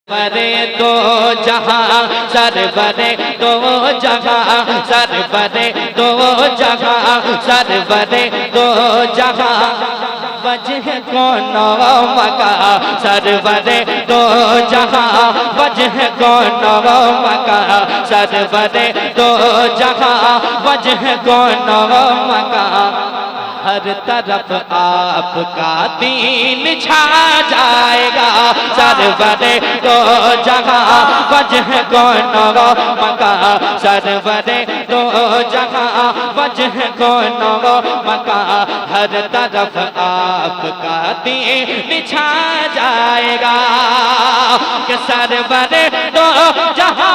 सरवरे दो जहां सरवरे दो जहां सरवरे दो जहां सरवरे दो जहां वजह कौन मका सरवरे दो जहां वजह कौन मका सरवरे दो जहां वजह कौन मका हर तरफ आपका दीन छा जाएगा सरवरे दो जहां वजह कौन मका सरवरे दो जहां वजह कौन मका हर तरफ आपका दीन छा जाएगा कि सरवरे दो जहां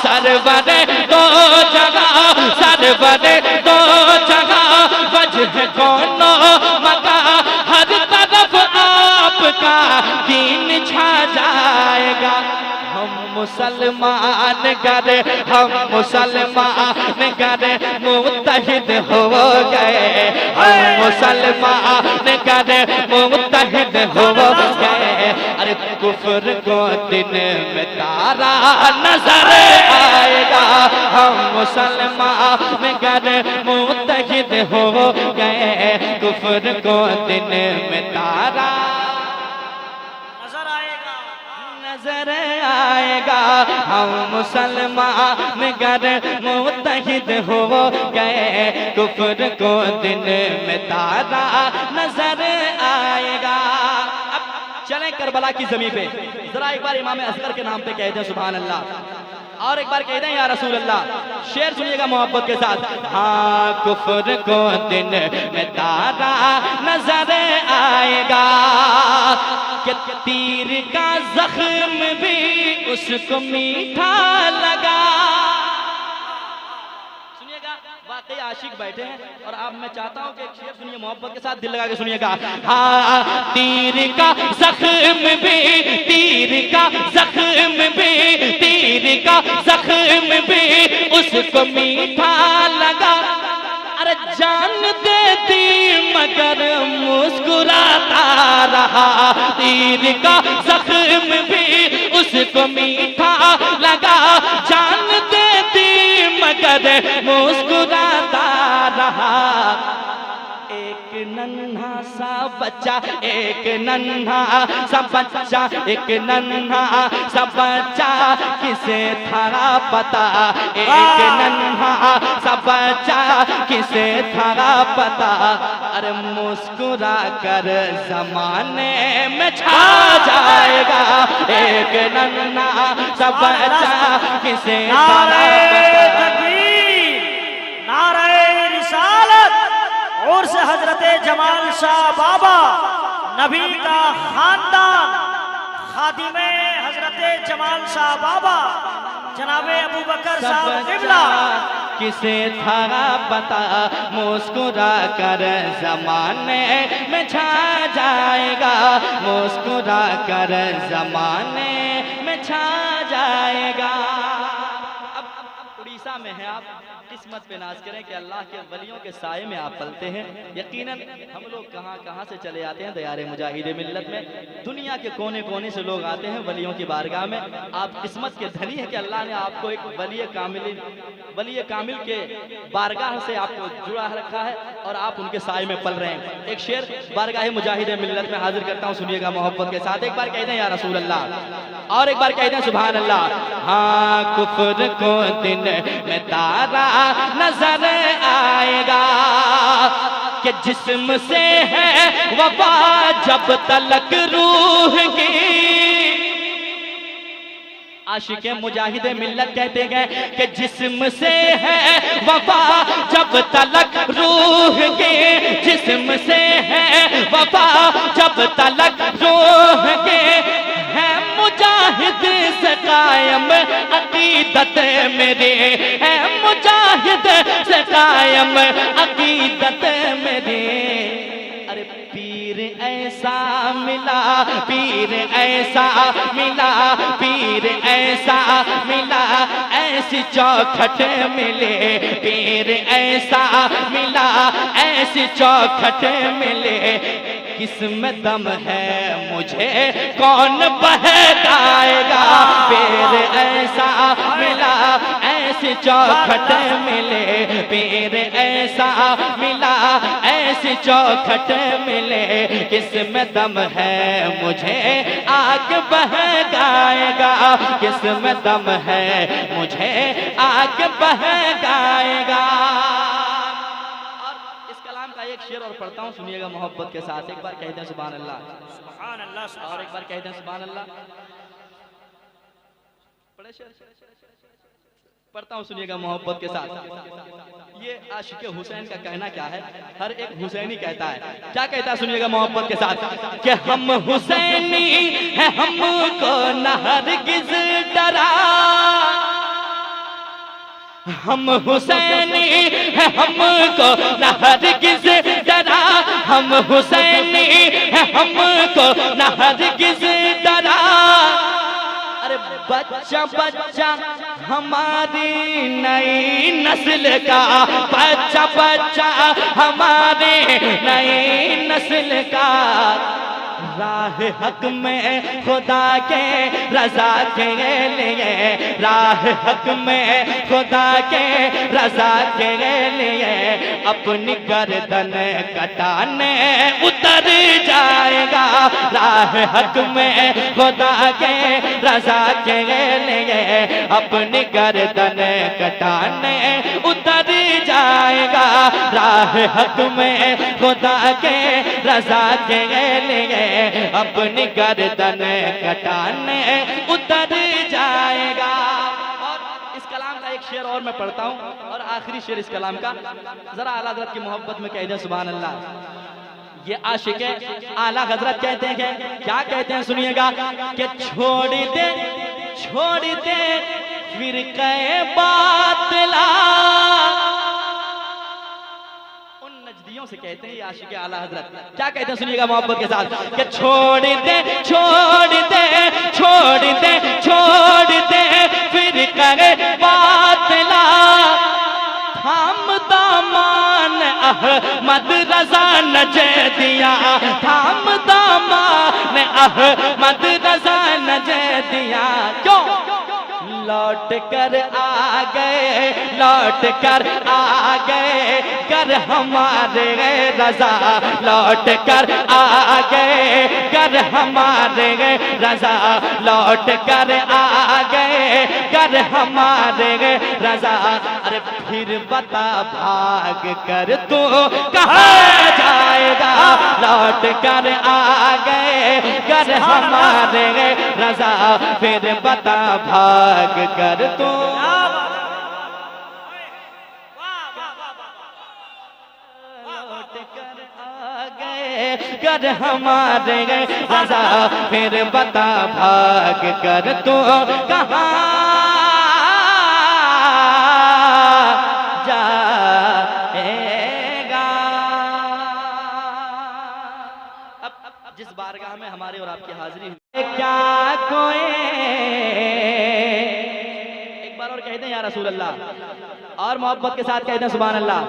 सरवरे दो जगह सरवरे दो जगह वजह कौन मका हर तरफ आपका दीन छा जाएगा हम मुसलमान करे हम मुसलमान करे मुत्तहिद हो गए हम मुसलमान करे मुत्तहिद हो गए अरे कुफ्र को दिन में तारा नजर आएगा हम मुसलमान करे मुत्तहिद हो गए कुफ्र को दिन में तारा नजर आएगा हम मुसलमान करे मुत्तहिद हो गए कुफ्र को दिन में तारा नजर आएगा। चलें करबला की जमीन पे जरा एक बार इमाम असगर के नाम पे कह दें सुभान अल्लाह और एक बार कह दें या रसूल अल्लाह। शेर सुनिएगा मोहब्बत के साथ। हाँ कुफ्र को दिन में तारा नजर आएगा कि तीर का जख्म भी उसको मीठा लगा। वाकई आशिक बैठे हैं और अब मैं चाहता हूं कि एक शेर सुनिए मोहब्बत के साथ दिल लगा के सुनिएगा। हाँ तीर का जख्म भी तीर का जख्म भी तीर का जख्म भी उसको मीठा लगा। अरे जान देती मगर मुस्कुराता रहा तीर का जख्म भी उसको मीठा लगा जान देती मगर मुस्कुराता रहा। एक नन्हा सा बच्चा एक नन्हा सा बच्चा एक नन्हा सा बच्चा किसे था पता एक नन्हा सा बच्चा किसे था पता। अरे मुस्कुरा कर जमाने में छा जाएगा एक नन्हा सा बच्चा किसे था पता। नारे रिसालत और से हजरते जमाल शाह बाबा नबी का खानदान खादिमे हजरते जमाल शाह बाबा जनाबे अबू बकर साहब क़िबला किसे था पता मुस्कुरा कर जमाने में छा जाएगा मुस्कुरा कर जमाने में छा जाएगा। अब उड़ीसा में है आप किस्मत पे नाज करें कि अल्लाह के वलियों के साए में आप पलते हैं। यकीनन हम लोग कहाँ कहाँ से चले आते हैं दयारे मुजाहिद मिल्लत में दुनिया के कोने कोने से लोग आते हैं वलियों की बारगाह में। आप किस्मत के धनी हैं कि अल्लाह ने आपको एक वली कामिल के बारगाह से आपको जुड़ा रखा है और आप उनके साए में पल रहे हैं। एक शेर बारगाह मुजाहिद मिल्लत में हाजिर करता हूँ सुनिएगा मोहब्बत के साथ। एक बार कह दें या रसूल अल्लाह और एक बार कह दें सुभान अल्लाह। हाँ कुफ्र को दिन में तारा नजर आएगा कि जिस्म से है वफा जब तलक रूह की। आशिक मुजाहिद मिल्लत कहते हैं कि जिस्म से है वफा जब तलक रूह के जिस्म से है वफा जब तलक रूह के है मुजाहिद से कायम अकीदत मेरे है मुजाहिद से कायम अकीदत मेरे। अरे पीर ऐसा मिला, पीर ऐसा मिला, पीर ऐसा मिला, ऐसी चौखट मिले, पीर ऐसा मिला, ऐसी चौखट मिले, किस्मत दम है मुझे कौन बहकाएगा, पीर ऐसा मिला, ऐसी चौखट मिले, पीर ऐसा मिला, ऐसी चौखट मिले, किस्मत दम है मुझे आग बहकाएगा, किस्मत दम है मुझे आग बहकाएगा। एक शेर और पढ़ता हूँ, सुनिएगा मोहब्बत के साथ। एक बार कहते हैं सुभान अल्लाह, सुभान अल्लाह, और एक बार कहते हैं सुभान अल्लाह। पढ़ता हूँ, सुनिएगा मोहब्बत के साथ। ये आशिक हुसैन का कहना क्या है, हर एक हुसैनी कहता है, क्या कहता है, सुनिएगा मोहब्बत के साथ कि हम हुसैनी है, हमको न हरगिज़ डरा, हम हुसैनी है, हमको न हरगिज़ डरा, हम हुसैनी है, हमको न हरगिज़ डरा। अरे बच्चा बच्चा हमारी नई नस्ल का, बच्चा बच्चा हमारे नई नस्ल का, राह हक में खुदा के रजा के लिए, राह हक में खुदा के रजा के लिए, अपनी गर्दन कटाने उतर जाएगा, राह हक में खुदा के रजा के लिए, अपनी गर्दन कटाने उतर जाएगा, राह हक में खुदा के रजा के लिए, अपनी गर्दन कटाने उतर जाएगा। और इस कलाम का एक शेर और मैं पढ़ता हूँ, और आखिरी शेर इस कलाम का, जरा आला हज़रत की मोहब्बत में कह दें सुभान अल्लाह। ये आशिक आला हज़रत कहते हैं, क्या कहते हैं, सुनिएगा कि छोड़ दे फिरक़े बातिला, से कहते हैं ये आशिक आला हज़रत, क्या कहते हैं, सुनिएगा मोहब्बत के साथ कि छोड़ दे छोड़ दे छोड़ दे छोड़ दे फिर करे बातिला, थाम दामान अहमद रजा नजदिया, थाम दामान अहमद रजा नजदिया, क्यों लौट कर आ गए, लौट कर आ गए, कर हमारे रजा, लौट कर आ गए, कर हमारे रजा, लौट कर आ गए, कर हमारे रजा। अरे फिर बता भाग कर तू कहाँ जाएगा, लौट कर आ गए, कर हमारे रजा, फिर बता भाग कर तू लौट कर आ गए, कर हमारे रजा, फिर बता भाग कर तू कहाँ जाएगा। अब जिस बारगाह में हमारे और आपकी हाजिरी है, क्या कोई और कहते हैं या रसूल अल्लाह, और मोहब्बत के साथ कहते हैं सुभान अल्लाह।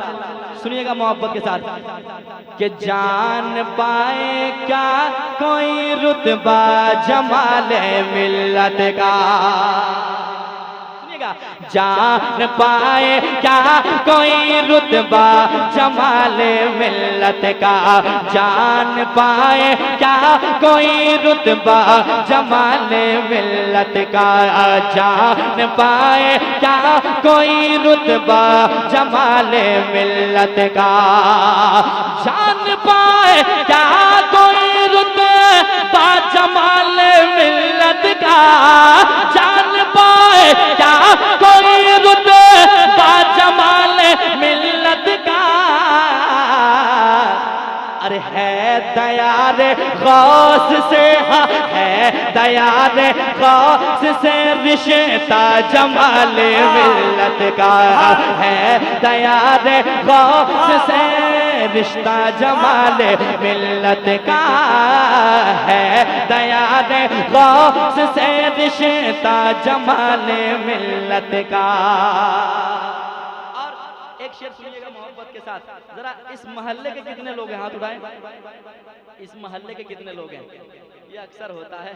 सुनिएगा मोहब्बत के साथ कि जान पाए क्या कोई रुतबा जमाले मिल्लत का, सुनिएगा, जान पाए क्या कोई रुतबा जमाले मिल्लत का, जान पाए क्या कोई रुतबा जमाले मिल्लत का, जान पाए क्या कोई रुतबा जमाले मिल्लत का, जान पाए क्या कोई रुतबा जमाले मिल्लत का, जान पाए क्या कोई रुतबा जमाले मिल्लत का। अरे है दयार गौस से, हाँ है दयार गौस से रिश्ता जमाले मिल्लत का, है दयार गौस से रिश्ता जमाल मिल्लत का है, दयाद गौस से रिश्ता जमाल मिल्लत का। और एक शेर सुनिएगा मोहब्बत के साथ। जरा इस मोहल्ले के कितने लोग हैं, हाथ उठाएं। इस मोहल्ले के कितने लोग हैं? ये अक्सर होता है,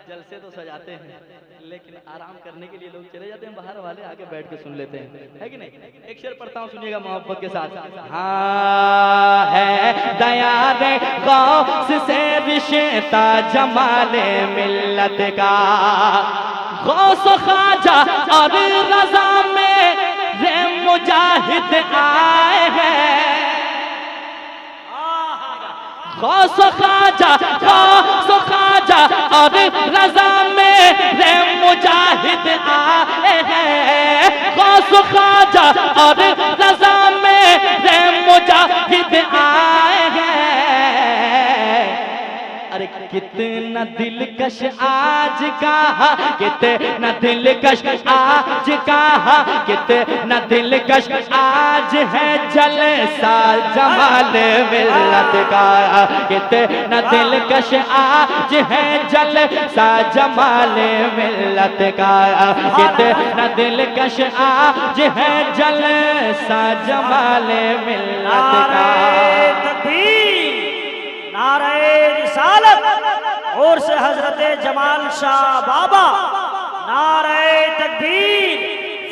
जलसे तो सजाते हैं लेकिन आराम करने के लिए लोग चले जाते हैं, बाहर वाले आके बैठ के सुन लेते हैं, है कि नहीं? एक शेर पढ़ता हूँ, सुनिएगा मोहब्बत के साथ। हाँ है दयाद गौस से रिश्ता जमाल मिल्लत का, गौस ख्वाजा और रज़ा में रे मुजाहिद आए हैं। गौस ख्वाजा और रज़ा में रे मुजाहिद आए हैं, गौस ख्वाजा और रज़ा में रे मुजाहिद आए हैं। अरे कितना दिलकश आज कहा, कितना दिलकश आज कहा, कितना दिलकश आज है जलसा जमाल मिल्लत का, कितना दिलकश आज है जलसा जमाल मिल्लत का, कितना दिलकश आज है जलसा जमाल मिल्लत का। नारे रिसालत और से हजरत जमाल शाह बाबा, नारे तकबीर,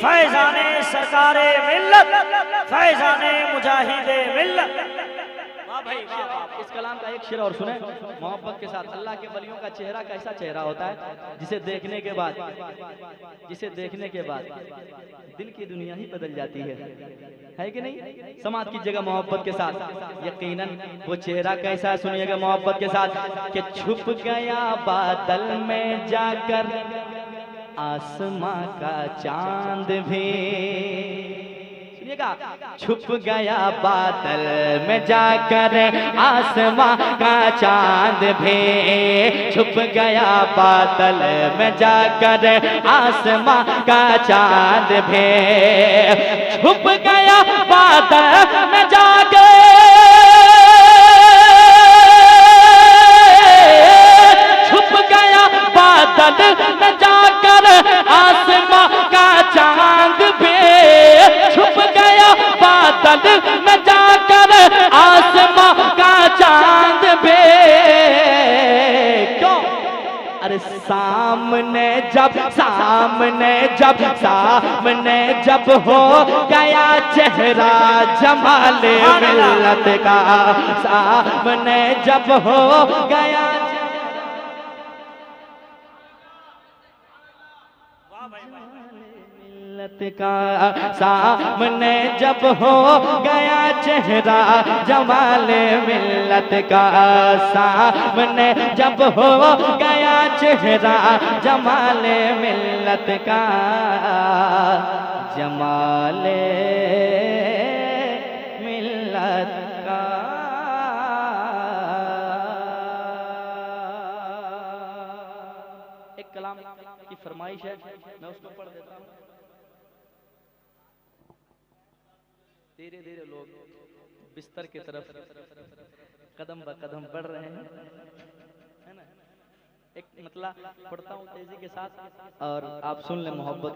फैजाने सरकारे मिल्लत, फैजाने मुजाहिदे मिल्लत। वाह भाई वाह। इस कलाम का एक शेर और सुने मोहब्बत के साथ। अल्लाह के वलियों का चेहरा कैसा चेहरा होता है, जिसे देखने के बाद दिल की दुनिया ही बदल जाती है कि नहीं? समाज की जगह मोहब्बत के साथ। यकीनन वो चेहरा कैसा है, सुनिएगा मोहब्बत के साथ। कि छुप गया बादल में जाकर आसमां का चांद भी, सुनिएगा, छुप गया बादल में जाकर आसमां का चांद भी, छुप गया बादल में जाकर आसमां का चांद भी, छुप गया बादल में जाकर, छुप गया बादल में जाकर आसमां का चांद भी, छुप गया बादल में जाकर आसमां का चांद भी। क्यों? अरे सामने जब हो गया चेहरा जमाल मिल्लत का, सामने जब हो गया का, सामने जब हो गया चेहरा जमाल मिल्लत का, सामने जब हो गया चेहरा जमाल मिल्लत का, जमाल मिल्लत का। एक कलाम की फरमाइश है, मैं उसको पढ़ देता हूँ। धीरे धीरे लोग बिस्तर की तरफ कदम ब कदम बढ़ रहे हैं, है ना? एक मतलब पढ़ता हूँ तेजी के साथ और आप सुन ले मोहब्बत।